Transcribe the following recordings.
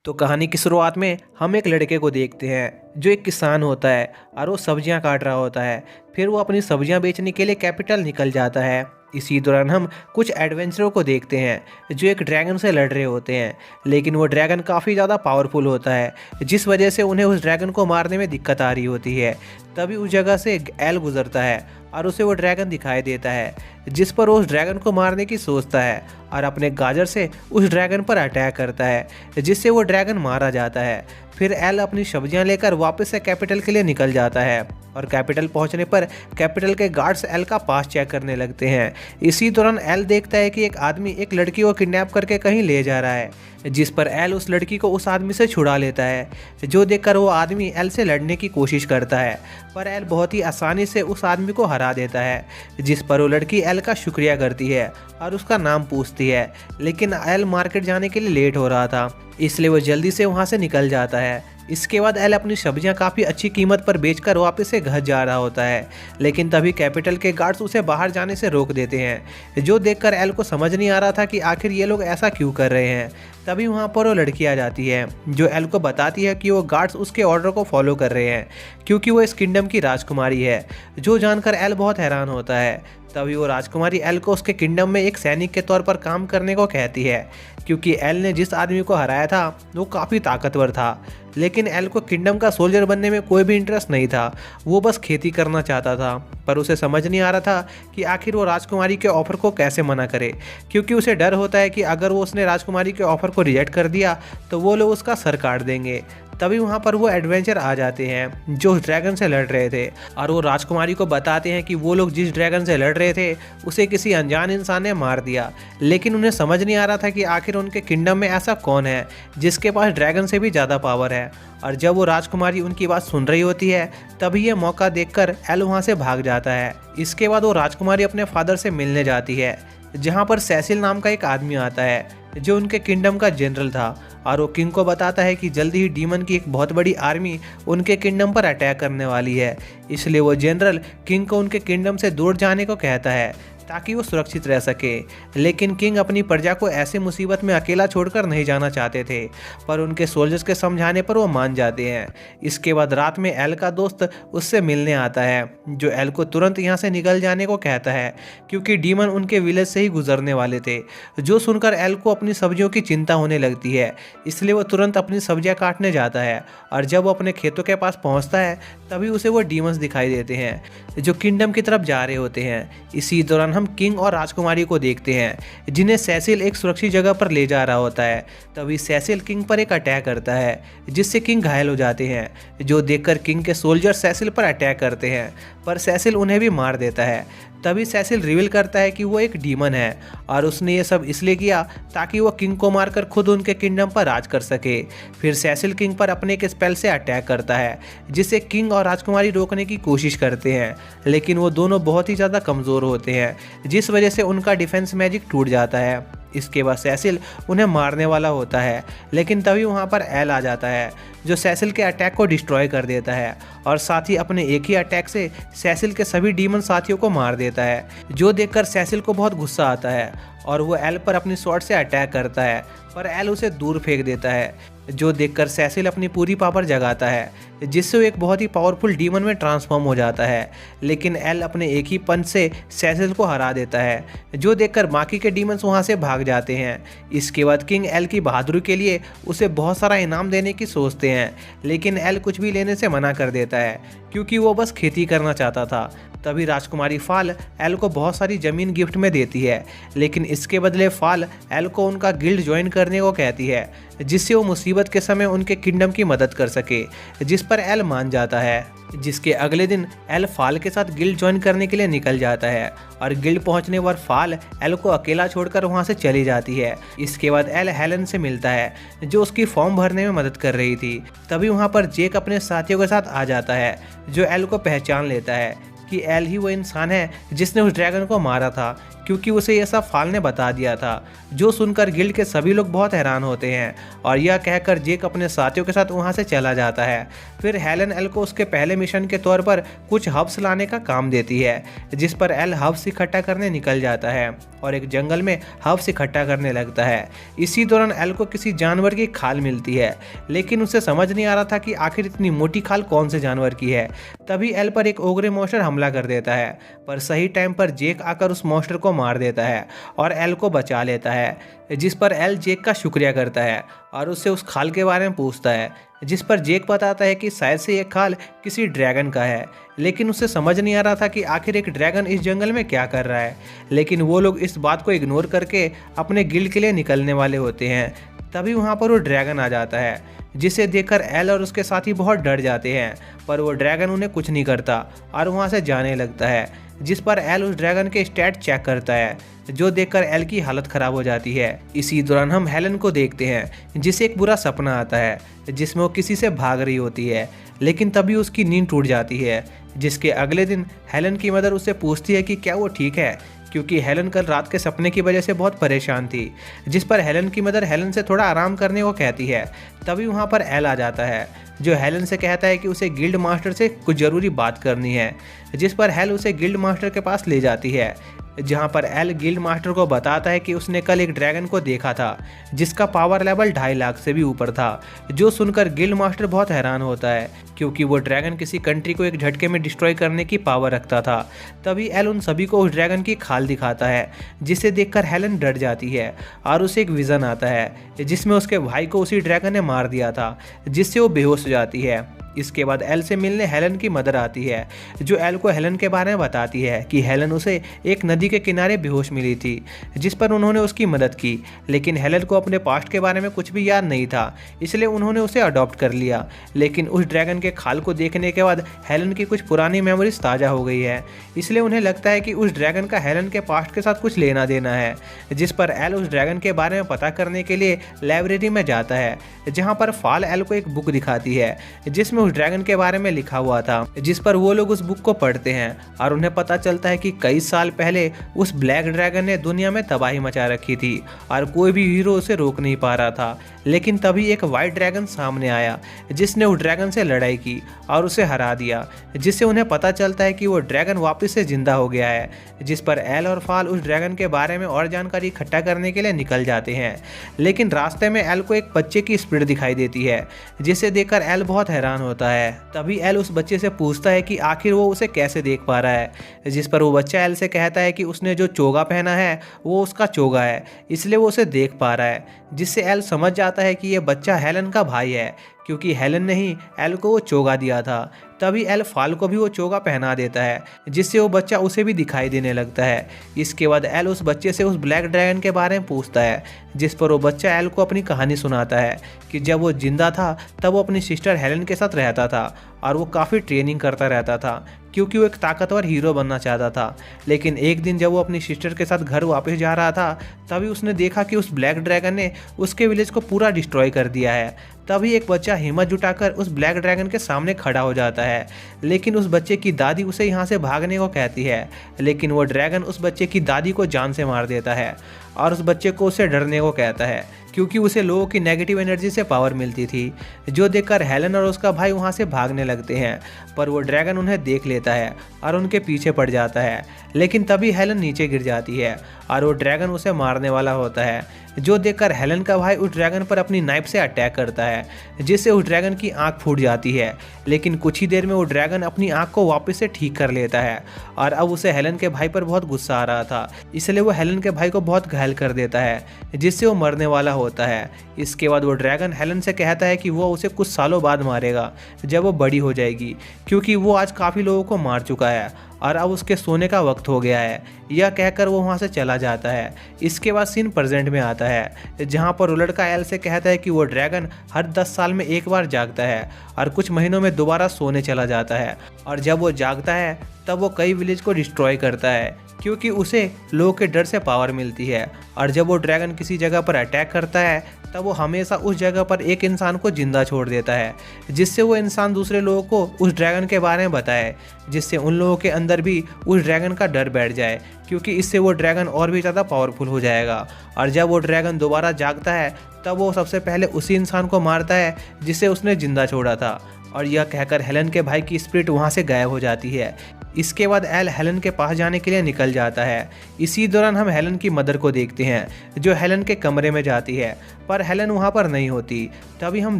तो कहानी की शुरुआत में हम एक लड़के को देखते हैं जो एक किसान होता है और वो सब्जियां काट रहा होता है। फिर वो अपनी सब्जियां बेचने के लिए कैपिटल निकल जाता है। इसी दौरान हम कुछ एडवेंचरों को देखते हैं जो एक ड्रैगन से लड़ रहे होते हैं, लेकिन वो ड्रैगन काफ़ी ज़्यादा पावरफुल होता है जिस वजह से उन्हें उस ड्रैगन को मारने में दिक्कत आ रही होती है। तभी उस जगह से एक एल गुजरता है और उसे वो ड्रैगन दिखाई देता है, जिस पर वो उस ड्रैगन को मारने की सोचता है और अपने गाजर से उस ड्रैगन पर अटैक करता है, जिससे वो ड्रैगन मारा जाता है। फिर एल अपनी सब्जियां लेकर वापस से कैपिटल के लिए निकल जाता है और कैपिटल पहुंचने पर कैपिटल के गार्ड्स एल का पास चेक करने लगते हैं। इसी दौरान एल देखता है कि एक आदमी एक लड़की को किडनैप करके कहीं ले जा रहा है, जिस पर एल उस लड़की को उस आदमी से छुड़ा लेता है। जो देखकर वो आदमी एल से लड़ने की कोशिश करता है, पर एल बहुत ही आसानी से उस आदमी को हरा देता है, जिस पर वो लड़की एल का शुक्रिया करती है और उसका नाम पूछती है। लेकिन एल मार्केट जाने के लिए लेट हो रहा था, इसलिए वो जल्दी से वहाँ से निकल जाता है। इसके बाद एल अपनी सब्जियां काफ़ी अच्छी कीमत पर बेचकर वापस से घर जा रहा होता है, लेकिन तभी कैपिटल के गार्ड्स उसे बाहर जाने से रोक देते हैं। जो देखकर एल को समझ नहीं आ रहा था कि आखिर ये लोग ऐसा क्यों कर रहे हैं। तभी वहाँ पर वो लड़की आ जाती है जो एल को बताती है कि वो गार्ड्स उसके ऑर्डर को फॉलो कर रहे हैं क्योंकि वो इस किंगडम की राजकुमारी है। जो जानकर एल बहुत हैरान होता है। तभी वो राजकुमारी एल को उसके किंगडम में एक सैनिक के तौर पर काम करने को कहती है, क्योंकि एल ने जिस आदमी को हराया था वो काफ़ी ताकतवर था। लेकिन एल को किंगडम का सोल्जर बनने में कोई भी इंटरेस्ट नहीं था, वो बस खेती करना चाहता था। पर उसे समझ नहीं आ रहा था कि आखिर वो राजकुमारी के ऑफ़र को कैसे मना करे, क्योंकि उसे डर होता है कि अगर वो उसने राजकुमारी के ऑफ़र को रिजेक्ट कर दिया तो वो लोग उसका सर काट देंगे। तभी वहाँ पर वो एडवेंचर आ जाते हैं जो उस ड्रैगन से लड़ रहे थे और वो राजकुमारी को बताते हैं कि वो लोग जिस ड्रैगन से लड़ रहे थे उसे किसी अनजान इंसान ने मार दिया। लेकिन उन्हें समझ नहीं आ रहा था कि आखिर उनके किंगडम में ऐसा कौन है जिसके पास ड्रैगन से भी ज़्यादा पावर है। और जब वो राजकुमारी उनकी बात सुन रही होती है तभी ये मौका देखकर एल वहाँ से भाग जाता है। इसके बाद वो राजकुमारी अपने फादर से मिलने जाती है, जहाँ पर सेसिल नाम का एक आदमी आता है जो उनके किंगडम का जनरल था और वो किंग को बताता है कि जल्दी ही डीमन की एक बहुत बड़ी आर्मी उनके किंगडम पर अटैक करने वाली है। इसलिए वो जनरल किंग को उनके किंगडम से दूर जाने को कहता है ताकि वो सुरक्षित रह सके। लेकिन किंग अपनी प्रजा को ऐसी मुसीबत में अकेला छोड़कर नहीं जाना चाहते थे, पर उनके सोल्जर्स के समझाने पर वो मान जाते हैं। इसके बाद रात में एल का दोस्त उससे मिलने आता है, जो एल को तुरंत यहाँ से निकल जाने को कहता है क्योंकि डीमन उनके विलेज से ही गुजरने वाले थे। जो सुनकर एल को अपनी सब्जियों की चिंता होने लगती है, इसलिए वो तुरंत अपनी सब्जियां काटने जाता है। और जब वो अपने खेतों के पास पहुंचता है तभी उसे वो डीमंस दिखाई देते हैं जो किंगडम की तरफ जा रहे होते हैं। इसी दौरान हम किंग और राजकुमारी को देखते हैं जिन्हें सेसिल एक सुरक्षित जगह पर ले जा रहा होता है। तभी सेसिल किंग पर एक अटैक करता है जिससे किंग घायल हो जाते हैं। जो देखकर किंग के सोल्जर सेसिल पर अटैक करते हैं, पर सेसिल उन्हें भी मार देता है। तभी सेसिल रिवील करता है कि वो एक डीमन है और उसने ये सब इसलिए किया ताकि वो किंग को मारकर खुद उनके किंगडम पर राज कर सके। फिर सेसिल किंग पर अपने एक स्पेल से अटैक करता है जिसे किंग और राजकुमारी रोकने की कोशिश करते हैं, लेकिन वो दोनों बहुत ही ज़्यादा कमज़ोर होते हैं, जिस वजह से उनका डिफेंस मैजिक टूट जाता है। इसके बाद सेसिल उन्हें मारने वाला होता है, लेकिन तभी वहाँ पर एल आ जाता है जो सेसिल के अटैक को डिस्ट्रॉय कर देता है और साथ ही अपने एक ही अटैक से सेसिल के सभी डीमन साथियों को मार देता है। जो देखकर सेसिल को बहुत गुस्सा आता है और वो एल पर अपनी स्वॉर्ड से अटैक करता है, पर एल उसे दूर फेंक देता है। जो देखकर सेसिल अपनी पूरी पावर जगाता है, जिससे वो एक बहुत ही पावरफुल डीमन में ट्रांसफॉर्म हो जाता है। लेकिन एल अपने एक ही पंच से सेसिल को हरा देता है। जो देखकर बाकी के डीमंस वहाँ से भाग जाते हैं। इसके बाद किंग एल की बहादुरी के लिए उसे बहुत सारा इनाम देने की सोचते हैं, लेकिन एल कुछ भी लेने से मना कर देता है क्योंकि वो बस खेती करना चाहता था। तभी राजकुमारी फाल एल को बहुत सारी ज़मीन गिफ्ट में देती है, लेकिन इसके बदले फाल एल को उनका गिल्ड ज्वाइन करने को कहती है, जिससे वो मुसीबत के समय उनके किंगडम की मदद कर सके, जिस पर एल मान जाता है। जिसके अगले दिन एल फाल के साथ गिल्ड ज्वाइन करने के लिए निकल जाता है और गिल्ड पहुंचने पर फाल एल को अकेला छोड़कर वहां से चली जाती है। इसके बाद एल हेलन से मिलता है जो उसकी फॉर्म भरने में मदद कर रही थी। तभी वहां पर जेक अपने साथियों के साथ आ जाता है जो एल को पहचान लेता है कि एल ही वो इंसान है जिसने उस ड्रैगन को मारा था, क्योंकि उसे यह सब फाल ने बता दिया था। जो सुनकर गिल्ड के सभी लोग बहुत हैरान होते हैं और यह कहकर जेक अपने साथियों के साथ वहां से चला जाता है। फिर हेलन एल को उसके पहले मिशन के तौर पर कुछ हब्स लाने का काम देती है, जिस पर एल हब्स इकट्ठा करने निकल जाता है और एक जंगल में हब्स इकट्ठा करने लगता है। इसी दौरान एल को किसी जानवर की खाल मिलती है, लेकिन उसे समझ नहीं आ रहा था कि आखिर इतनी मोटी खाल कौन से जानवर की है। तभी एल पर एक ओग्रे मॉन्स्टर हमला कर देता है, पर सही टाइम पर जेक आकर उस मॉन्स्टर को मार देता है और एल को बचा लेता है, जिस पर एल जेक का शुक्रिया करता है और उससे उस खाल के बारे में पूछता है, जिस पर जेक बताता है कि शायद से यह खाल किसी ड्रैगन का है। लेकिन उसे समझ नहीं आ रहा था कि आखिर एक ड्रैगन इस जंगल में क्या कर रहा है। लेकिन वो लोग इस बात को इग्नोर करके अपने गिल्ड के लिए निकलने वाले होते हैं। तभी वहाँ पर वो ड्रैगन आ जाता है, जिसे देखकर एल और उसके साथी बहुत डर जाते हैं, पर वो ड्रैगन उन्हें कुछ नहीं करता और वहाँ से जाने लगता है। जिस पर एल उस ड्रैगन के स्टैट चेक करता है, जो देखकर एल की हालत खराब हो जाती है। इसी दौरान हम हेलन को देखते हैं, जिसे एक बुरा सपना आता है जिसमें वो किसी से भाग रही होती है, लेकिन तभी उसकी नींद टूट जाती है। जिसके अगले दिन हेलन की मदर उससे पूछती है कि क्या वो ठीक है, क्योंकि हेलन कल रात के सपने की वजह से बहुत परेशान थी। जिस पर हेलन की मदर हेलन से थोड़ा आराम करने को कहती है। तभी वहाँ पर एल आ जाता है, जो हेलन से कहता है कि उसे गिल्ड मास्टर से कुछ ज़रूरी बात करनी है। जिस पर हेल उसे गिल्ड मास्टर के पास ले जाती है, जहाँ पर एल गिल्ड मास्टर को बताता है कि उसने कल एक ड्रैगन को देखा था जिसका पावर लेवल 2.5 लाख से भी ऊपर था। जो सुनकर गिल्ड मास्टर बहुत हैरान होता है, क्योंकि वो ड्रैगन किसी कंट्री को एक झटके में डिस्ट्रॉय करने की पावर रखता था। तभी एल उन सभी को उस ड्रैगन की खाल दिखाता है, जिसे देखकर हेलन डर जाती है और उसे एक विजन आता है जिसमें उसके भाई को उसी ड्रैगन ने मार दिया था, जिससे वो बेहोश हो जाती है। इसके बाद एल से मिलने हेलन की मदर आती है, जो एल को हेलन के बारे में बताती है कि हेलन उसे एक नदी के किनारे बेहोश मिली थी, जिस पर उन्होंने उसकी मदद की। लेकिन हेलन को अपने पास्ट के बारे में कुछ भी याद नहीं था, इसलिए उन्होंने उसे अडॉप्ट कर लिया। लेकिन उस ड्रैगन के खाल को देखने के बाद हेलन की कुछ पुरानी मेमोरीज ताज़ा हो गई है, इसलिए उन्हें लगता है कि उस ड्रैगन का हेलन के पास्ट के साथ कुछ लेना देना है। जिस पर एल उस ड्रैगन के बारे में पता करने के लिए लाइब्रेरी में जाता है, जहाँ पर फाल एल को एक बुक दिखाती है जिसमें उस ड्रैगन के बारे में लिखा हुआ था। जिस पर वो लोग उस बुक को पढ़ते हैं और उन्हें पता चलता है कि कई साल पहले उस ब्लैक ड्रैगन ने दुनिया में तबाही मचा रखी थी और कोई भी हीरो उसे रोक नहीं पा रहा था। लेकिन तभी एक वाइट ड्रैगन सामने आया, जिसने उस ड्रैगन से लड़ाई की और उसे हरा दिया, जिससे उन्हें पता चलता है कि वो ड्रैगन वापस से जिंदा हो गया है। जिस पर एल और फाल उस ड्रैगन के बारे में और जानकारी इकट्ठा करने के लिए निकल जाते हैं। लेकिन रास्ते में एल को एक बच्चे की स्पिरिट दिखाई देती है, जिसे देखकर एल बहुत हैरान होता है। तभी एल उस बच्चे से पूछता है कि आखिर वो उसे कैसे देख पा रहा है। जिस पर वो बच्चा एल से कहता है कि उसने जो चोगा पहना है वो उसका चोगा है, इसलिए वो उसे देख पा रहा है। जिससे एल समझ जाता है कि ये बच्चा हेलन का भाई है, क्योंकि हेलन ने ही एल को वो चोगा दिया था। तभी एल फाल को भी वो चोगा पहना देता है, जिससे वो बच्चा उसे भी दिखाई देने लगता है। इसके बाद एल उस बच्चे से उस ब्लैक ड्रैगन के बारे में पूछता है, जिस पर वो बच्चा एल को अपनी कहानी सुनाता है कि जब वो जिंदा था तब वो अपनी सिस्टर हेलन के साथ रहता था और वो काफ़ी ट्रेनिंग करता रहता था, क्योंकि वो एक ताकतवर हीरो बनना चाहता था। लेकिन एक दिन जब वो अपनी सिस्टर के साथ घर वापस जा रहा था, तभी उसने देखा कि उस ब्लैक ड्रैगन ने उसके विलेज को पूरा डिस्ट्रॉय कर दिया है। तभी एक बच्चा हिम्मत जुटाकर उस ब्लैक ड्रैगन के सामने खड़ा हो जाता है, लेकिन उस बच्चे की दादी उसे यहाँ से भागने को कहती है। लेकिन वो ड्रैगन उस बच्चे की दादी को जान से मार देता है और उस बच्चे को उससे डरने को कहता है, क्योंकि उसे लोगों की नेगेटिव एनर्जी से पावर मिलती थी। जो देखकर हेलन और उसका भाई वहाँ से भागने लगते हैं, पर वो ड्रैगन उन्हें देख लेता है और उनके पीछे पड़ जाता है। लेकिन तभी हेलन नीचे गिर जाती है और वो ड्रैगन उसे मारने वाला होता है। जो देखकर हेलन का भाई उस ड्रैगन पर अपनी नाइफ से अटैक करता है, जिससे उस ड्रैगन की आंख फूट जाती है। लेकिन कुछ ही देर में वो ड्रैगन अपनी आंख को वापस से ठीक कर लेता है और अब उसे हेलन के भाई पर बहुत गुस्सा आ रहा था, इसलिए वो हेलन के भाई को बहुत घायल कर देता है, जिससे वो मरने वाला होता है। इसके बाद वो ड्रैगन हेलन से कहता है कि वो उसे कुछ सालों बाद मारेगा, जब वो बड़ी हो जाएगी, क्योंकि वो आज काफ़ी लोगों को मार चुका है और अब उसके सोने का वक्त हो गया है। यह कहकर वो वहाँ से चला जाता है। इसके बाद सीन प्रेजेंट में आता है, जहाँ पर वो लड़का एल से कहता है कि वो ड्रैगन हर 10 साल में एक बार जागता है और कुछ महीनों में दोबारा सोने चला जाता है, और जब वो जागता है तब वो कई विलेज को डिस्ट्रॉय करता है, क्योंकि उसे लोगों के डर से पावर मिलती है। और जब वो ड्रैगन किसी जगह पर अटैक करता है तब वो हमेशा उस जगह पर एक इंसान को जिंदा छोड़ देता है, जिससे वो इंसान दूसरे लोगों को उस ड्रैगन के बारे में बताए, जिससे उन लोगों के अंदर भी उस ड्रैगन का डर बैठ जाए, क्योंकि इससे वो ड्रैगन और भी ज़्यादा पावरफुल हो जाएगा। और जब वो ड्रैगन दोबारा जागता है तब वो सबसे पहले उसी इंसान को मारता है जिसे उसने जिंदा छोड़ा था। और यह कहकर हेलन के भाई की स्पिरिट वहाँ से गायब हो जाती है। इसके बाद एल हेलन के पास जाने के लिए निकल जाता है। इसी दौरान हम हेलन की मदर को देखते हैं जो हेलन के कमरे में जाती है, पर हेलन वहाँ पर नहीं होती। तभी हम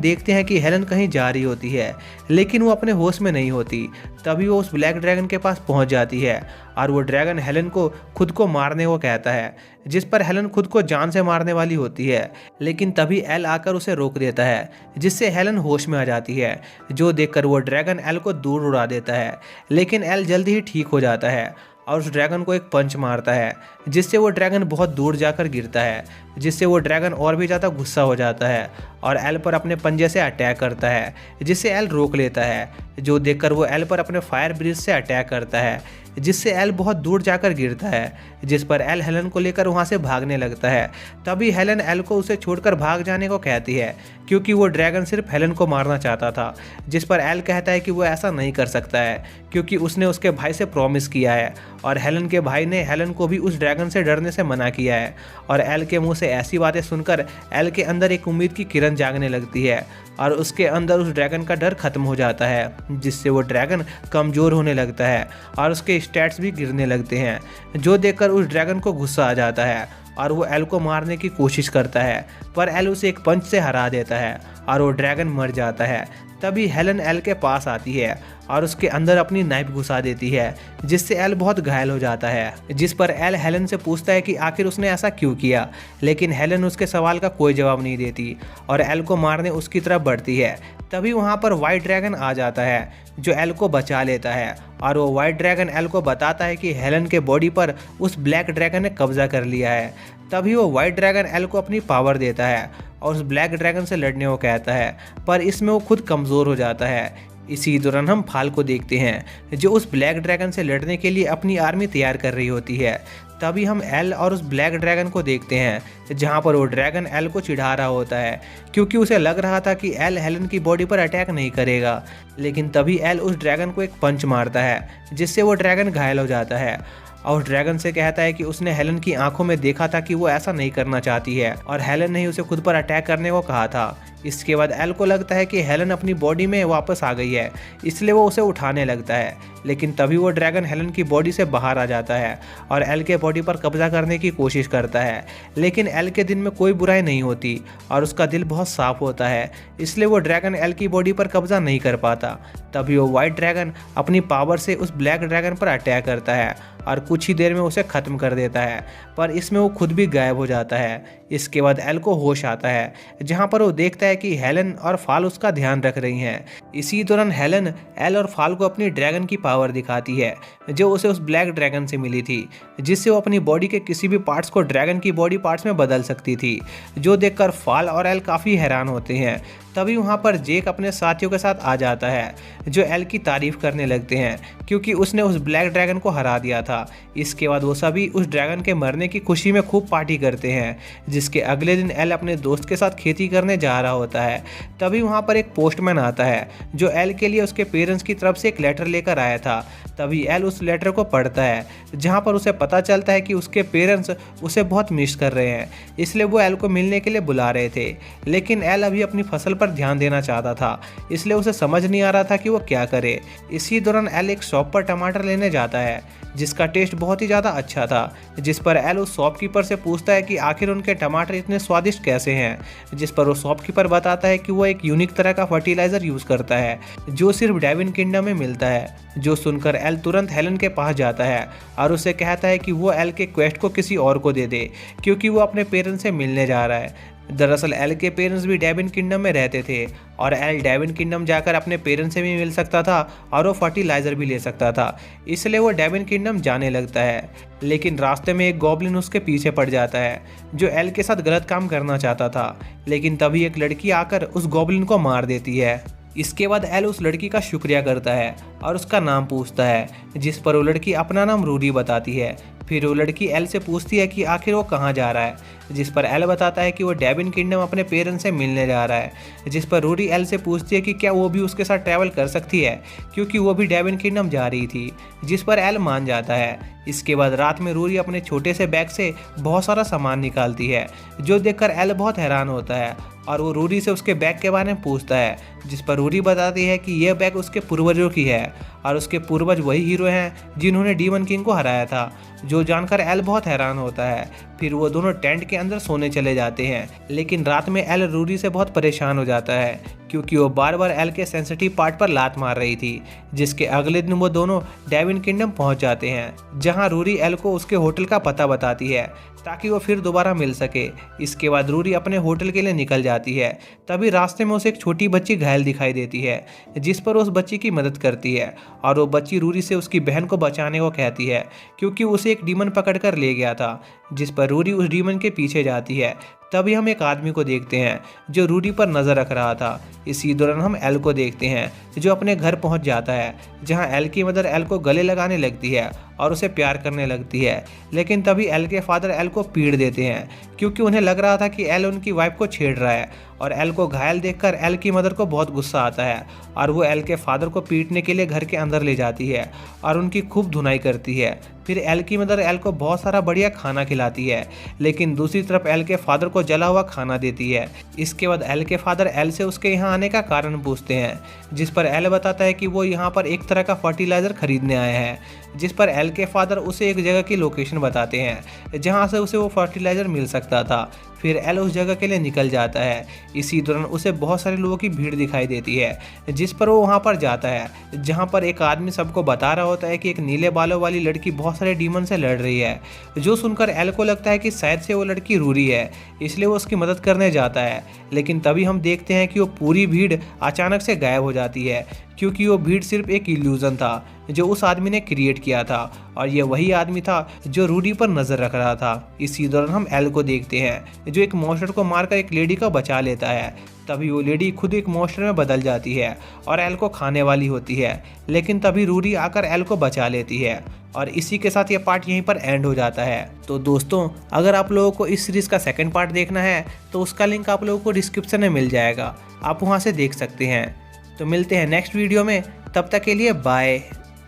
देखते हैं कि हेलन कहीं जा रही होती है, लेकिन वो अपने होश में नहीं होती। तभी वो उस ब्लैक ड्रैगन के पास पहुँच जाती है और वो ड्रैगन हेलन को खुद को मारने को कहता है, जिस पर हेलन खुद को जान से मारने वाली होती है। लेकिन तभी एल आकर उसे रोक देता है, जिससे हेलन होश में आ जाती है, जो देखकर वो ड्रैगन एल को दूर उड़ा देता है। लेकिन एल जल्दी ही ठीक हो जाता है और उस ड्रैगन को एक पंच मारता है, जिससे वो ड्रैगन बहुत दूर जाकर गिरता है, जिससे वो ड्रैगन और भी ज़्यादा गुस्सा हो जाता है और एल पर अपने पंजे से अटैक करता है, जिससे एल रोक लेता है, जो देखकर वो एल पर अपने फायर ब्रीथ से अटैक करता है, जिससे एल बहुत दूर जाकर गिरता है, जिस पर एल हेलन को लेकर वहाँ से भागने लगता है। तभी हेलन एल को उसे छोड़कर भाग जाने को कहती है, क्योंकि वो ड्रैगन सिर्फ हेलन को मारना चाहता था, जिस पर एल कहता है कि वो ऐसा नहीं कर सकता है, क्योंकि उसने उसके भाई से प्रॉमिस किया है। और हेलन के भाई ने हेलन को भी उस ड्रैगन से डरने से मना किया है। और एल के मुंह से ऐसी बातें सुनकर एल के अंदर एक उम्मीद की किरण जागने लगती है और उसके अंदर उस ड्रैगन का डर खत्म हो जाता है, जिससे वो ड्रैगन कमज़ोर होने लगता है और उसके स्टैट्स भी गिरने लगते हैं, जो देखकर उस ड्रैगन को गुस्सा आ जाता है और वो एल को मारने की कोशिश करता है, पर एल उसे एक पंच से हरा देता है और वो ड्रैगन मर जाता है। तभी हेलन एल के पास आती है और उसके अंदर अपनी नाइफ घुसा देती है, जिससे एल बहुत घायल हो जाता है, जिस पर एल हेलन से पूछता है कि आखिर उसने ऐसा क्यों किया। लेकिन हेलन उसके सवाल का कोई जवाब नहीं देती और एल को मारने उसकी तरफ बढ़ती है। तभी वहाँ पर वाइट ड्रैगन आ जाता है जो एल को बचा लेता है और वो वाइट ड्रैगन एल को बताता है कि हेलन के बॉडी पर उस ब्लैक ड्रैगन ने कब्जा कर लिया है। तभी वो वाइट ड्रैगन एल को अपनी पावर देता है और उस ब्लैक ड्रैगन से लड़ने को कहता है, पर इसमें वो खुद कमज़ोर हो जाता है। इसी दौरान हम फाल को देखते हैं जो उस ब्लैक ड्रैगन से लड़ने के लिए अपनी आर्मी तैयार कर रही होती है। तभी हम एल और उस ब्लैक ड्रैगन को देखते हैं जहां पर वो ड्रैगन एल को चिढ़ा रहा होता है, क्योंकि उसे लग रहा था कि एल हेलन की बॉडी पर अटैक नहीं करेगा। लेकिन तभी एल उस ड्रैगन को एक पंच मारता है, जिससे वो ड्रैगन घायल हो जाता है और उस ड्रैगन से कहता है कि उसने हेलन की आंखों में देखा था कि वो ऐसा नहीं करना चाहती है और हेलन ने ही उसे खुद पर अटैक करने को कहा था। इसके बाद एल को लगता है कि हेलन अपनी बॉडी में वापस आ गई है, इसलिए वो उसे उठाने लगता है। लेकिन तभी वो ड्रैगन हेलन की बॉडी से बाहर आ जाता है और एल के बॉडी पर कब्जा करने की कोशिश करता है। लेकिन एल के दिल में कोई बुराई नहीं होती और उसका दिल बहुत साफ होता है, इसलिए वो ड्रैगन एल की बॉडी पर कब्जा नहीं कर पाता। तभी वो वाइट ड्रैगन अपनी पावर से उस ब्लैक ड्रैगन पर अटैक करता है और कुछ ही देर में उसे ख़त्म कर देता है, पर इसमें वो खुद भी गायब हो जाता है। इसके बाद एल को होश आता है, जहाँ पर वो देखता है कि हेलन और फाल उसका ध्यान रख रही हैं। इसी दौरान हेलन एल और फाल को अपनी ड्रैगन की पावर दिखाती है जो उसे उस ब्लैक ड्रैगन से मिली थी, जिससे वो अपनी बॉडी के किसी भी पार्ट्स को ड्रैगन की बॉडी पार्ट्स में बदल सकती थी, जो देखकर फाल और एल काफ़ी हैरान होते हैं। तभी वहाँ पर जेक अपने साथियों के साथ आ जाता है जो एल की तारीफ करने लगते हैं, क्योंकि उसने उस ब्लैक ड्रैगन को हरा दिया था। इसके बाद वो सभी उस ड्रैगन के मरने की खुशी में खूब पार्टी करते हैं, जिसके अगले दिन एल अपने दोस्त के साथ खेती करने जा रहा होता है। तभी वहाँ पर एक पोस्टमैन आता है जो एल के लिए उसके पेरेंट्स की तरफ से एक लेटर लेकर आया था। तभी एल उस लेटर को पढ़ता है, जहाँ पर उसे पता चलता है कि उसके पेरेंट्स उसे बहुत मिस कर रहे हैं, इसलिए वो एल को मिलने के लिए बुला रहे थे। लेकिन एल अभी अपनी फसल पर ध्यान देना चाहता था, इसलिए उसे समझ नहीं आ रहा था कि वो क्या करे। इसी दौरान एल एक शॉप पर टमाटर लेने जाता है, जिसका टेस्ट बहुत ही ज़्यादा अच्छा था, जिस पर एल उस शॉपकीपर से पूछता है कि आखिर उनके टमाटर इतने स्वादिष्ट कैसे हैं, जिस पर वो शॉपकीपर बताता है कि वो एक यूनिक तरह का फर्टिलाइज़र यूज़ करता है जो सिर्फ डेविन किंगडम में मिलता है। जो सुनकर एल तुरंत हेलन के पास जाता है और उसे कहता है कि वो एल के क्वेस्ट को किसी और को दे दे, क्योंकि वो अपने पेरेंट्स से मिलने जा रहा है। दरअसल एल के पेरेंट्स भी डेविन किंगडम में रहते थे और एल डेविन किंगडम जाकर अपने पेरेंट्स से भी मिल सकता था और वो फर्टिलाइज़र भी ले सकता था, इसलिए वो डेविन किंगडम जाने लगता है। लेकिन रास्ते में एक गॉब्लिन उसके पीछे पड़ जाता है जो एल के साथ गलत काम करना चाहता था। लेकिन तभी एक लड़की आकर उस गॉब्लिन को मार देती है। इसके बाद एल उस लड़की का शुक्रिया करता है और उसका नाम पूछता है, जिस पर वो लड़की अपना नाम रूरी बताती है, फिर वो लड़की एल से पूछती है कि आखिर वो कहाँ जा रहा है, जिस पर एल बताता है कि वो डेविन किंगडम अपने पेरेंट्स से मिलने जा रहा है। जिस पर रूरी एल से पूछती है कि क्या वो भी उसके साथ ट्रैवल कर सकती है, क्योंकि वो भी डेविन किंगडम जा रही थी, जिस पर एल मान जाता है। इसके बाद रात में रूरी अपने छोटे से बैग से बहुत सारा सामान निकालती है, जो देखकर एल बहुत हैरान होता है और वो रूरी से उसके बैग के बारे में पूछता है, जिस पर रूरी बताती है कि यह बैग उसके पूर्वजों की है और उसके पूर्वज वही हीरो हैं जिन्होंने डीमन किंग को हराया था, जो जानकर एल बहुत हैरान होता है। फिर वो दोनों टेंट के अंदर सोने चले जाते हैं, लेकिन रात में एल रूरी से बहुत परेशान हो जाता है, क्योंकि वो बार बार एल के सेंसिटिव पार्ट पर लात मार रही थी। जिसके अगले दिन वो दोनों डेविन किंगडम पहुंच जाते हैं, जहां रूरी एल को उसके होटल का पता बताती है ताकि वो फिर दोबारा मिल सके। इसके बाद रूरी अपने होटल के लिए निकल जाती है। तभी रास्ते में उसे एक छोटी बच्ची घायल दिखाई देती है, जिस पर उस बच्ची की मदद करती है और वो बच्ची रूरी से उसकी बहन को बचाने को कहती है, क्योंकि उसे एक डीमन पकड़ कर ले गया था। जिस पर रूरी उस डीमन के पीछे जाती है। तभी हम एक आदमी को देखते हैं जो रूरी पर नज़र रख रहा था। इसी दौरान हम एल को देखते हैं जो अपने घर पहुंच जाता है, जहां एल की मदर एल को गले लगाने लगती है और उसे प्यार करने लगती है। लेकिन तभी एल के फादर एल को पीट देते हैं, क्योंकि उन्हें लग रहा था कि एल उनकी वाइफ को छेड़ रहा है। और एल को घायल देखकर एल की मदर को बहुत गुस्सा आता है और वो एल के फादर को पीटने के लिए घर के अंदर ले जाती है और उनकी खूब धुनाई करती है। फिर एल की मदर एल को बहुत सारा बढ़िया खाना खिलाती है, लेकिन दूसरी तरफ एल के फादर को जला हुआ खाना देती है। इसके बाद एल के फादर एल से उसके यहाँ आने का कारण पूछते हैं, जिस पर एल बताता है कि वो यहाँ पर एक तरह का फर्टिलाइज़र खरीदने आए हैं। जिस पर एल के फादर उसे एक जगह की लोकेशन बताते हैं जहाँ से उसे वो फर्टिलाइज़र मिल सकता था। फिर एल उस जगह के लिए निकल जाता है। इसी दौरान उसे बहुत सारे लोगों की भीड़ दिखाई देती है, जिस पर वो वहाँ पर जाता है, जहाँ पर एक आदमी सबको बता रहा होता है कि एक नीले बालों वाली लड़की बहुत सारे डीमन से लड़ रही है। जो सुनकर एल को लगता है कि शायद से वो लड़की रूरी है, इसलिए वो उसकी मदद करने जाता है। लेकिन तभी हम देखते हैं कि वो पूरी भीड़ अचानक से गायब हो जाती है, क्योंकि वो भीड़ सिर्फ एक इल्यूजन था जो उस आदमी ने क्रिएट किया था और ये वही आदमी था जो रूडी पर नज़र रख रहा था। इसी दौरान हम एल को देखते हैं जो एक मॉन्स्टर को मारकर एक लेडी को बचा लेता है। तभी वो लेडी खुद एक मॉन्स्टर में बदल जाती है और एल को खाने वाली होती है, लेकिन तभी रूडी आकर एल को बचा लेती है। और इसी के साथ ये पार्ट यहीं पर एंड हो जाता है। तो दोस्तों, अगर आप लोगों को इस सीरीज़ का सेकंड पार्ट देखना है तो उसका लिंक आप लोगों को डिस्क्रिप्शन में मिल जाएगा, आप वहाँ से देख सकते हैं। तो मिलते हैं नेक्स्ट वीडियो में, तब तक के लिए बाय।